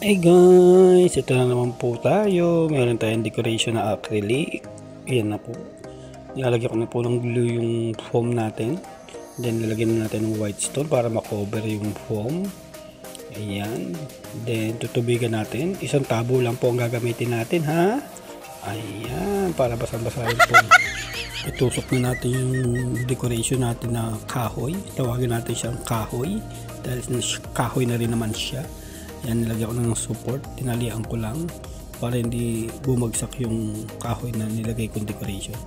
Hey guys, ito na naman po tayo. Meron tayong decoration na acrylic. Ayan na po. Nilalagyan ko na po ng glue yung foam natin. Then lalagyan na natin ng white stone para makover yung foam. Ayan. Then tutubigan natin. Isang tabo lang po ang gagamitin natin, ha? Ayan, para basang-basahin po. Itusok na natin yung decoration natin na kahoy. Tawagin natin siyang kahoy dahil kahoy na rin naman siya. Yan, nilagyan ko na ng support, tinalian ko lang para hindi bumagsak yung kahoy na nilagay kong decoration.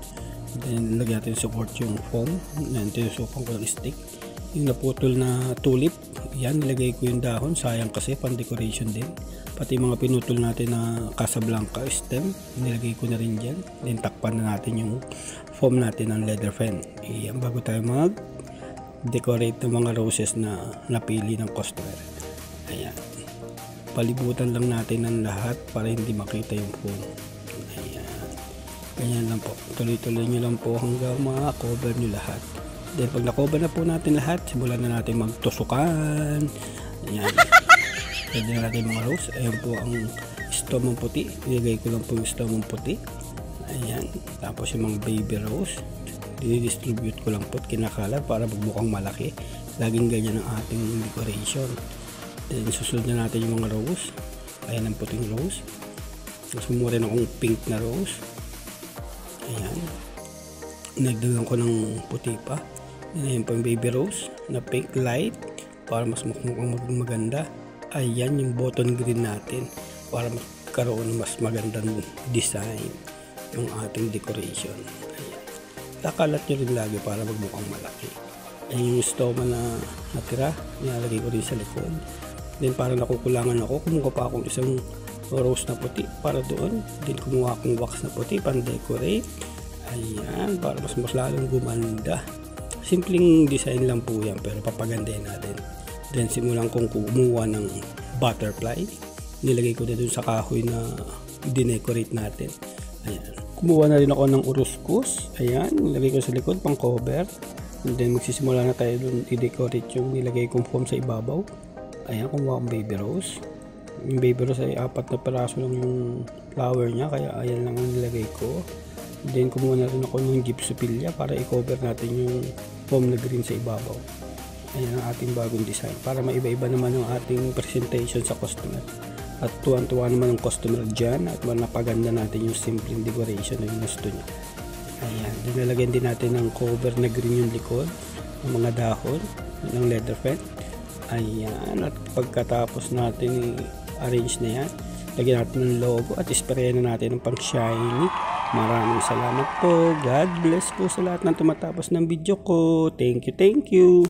Then nilagyan natin support yung foam. Yan, tinusukan ko ng stick. Yung naputol na tulip, yan, nilagay ko yung dahon, sayang kasi pan decoration din. Pati mga pinutol natin na Casablanca stem, nilagay ko na rin dyan. Then takpan na natin yung foam natin ng leather fan. Yan, bago tayo mag decorate ng mga roses na napili ng customer. Ayan, palibutan lang natin ng lahat para hindi makita yung foam. Ayan, ganyan lang po, tuloy-tuloy nyo lang po hanggang ma-cover nyo lahat. Then pag na-cover na po natin lahat, simulan na natin magtusukan. Ayan, pwede na natin mga rose. Ayan po ang stomach puti, ilagay ko lang po yung stomach puti. Ayan, tapos yung mga baby rose dinidistribute ko lang po at kinakalat para magmukhang malaki. Laging ganyan ang ating decoration. Then susunod na natin yung mga rose. Ayan ang puting rose. Sumuha rin akong pink na rose. Ayan, nagdagan ko ng puti pa. Ayan pa yung baby rose na pink light para mas mukhang maganda. Ayan yung button green natin para magkaroon ng mas magandang design yung ating decoration. Ayan, kakalat nyo rin lagi para magmukhang malaki. Ayan yung stoma na natira, nilalagay ko rin sa likod. Then para nakukulangan ako, kumuha pa akong isang rose na puti para doon. Then kumuha akong wax na puti para decorate. Ayan, para mas lalong gumanda. Simpleng design lang po yan, pero papagandahin natin. Then simulan kong kumuha ng butterfly. Nilagay ko na doon sa kahoy na dinecorate natin. Ayan, kumuha na rin ako ng uruskus. Ayan, nilagay ko sa likod pang cover. And then magsisimula na tayo doon i-decorate yung nilagay kong foam sa ibabaw. Ayan, kumuha akong baby rose. Yung baby rose ay 4 na peraso lang yung flower niya, kaya ayan lang ang nilagay ko. Then kumuha na rin ako ng gypsophilia para i-cover natin yung foam na green sa ibabaw. Ayan ang ating bagong design para maiba-iba naman ang ating presentation sa customer. At tuwan-tuwa naman ang customer dyan at napaganda natin yung simple decoration na yung gusto niya. Ayan, dinalagyan din natin ng cover na green yung likod, ng mga dahon ng leather fan. Ayan, at pagkatapos natin i-arrange na yan, lagyan natin ng logo at isprayan na natin ng pang shiny. Maraming salamat po. God bless po sa lahat ng tumatapos ng video ko. Thank you, thank you.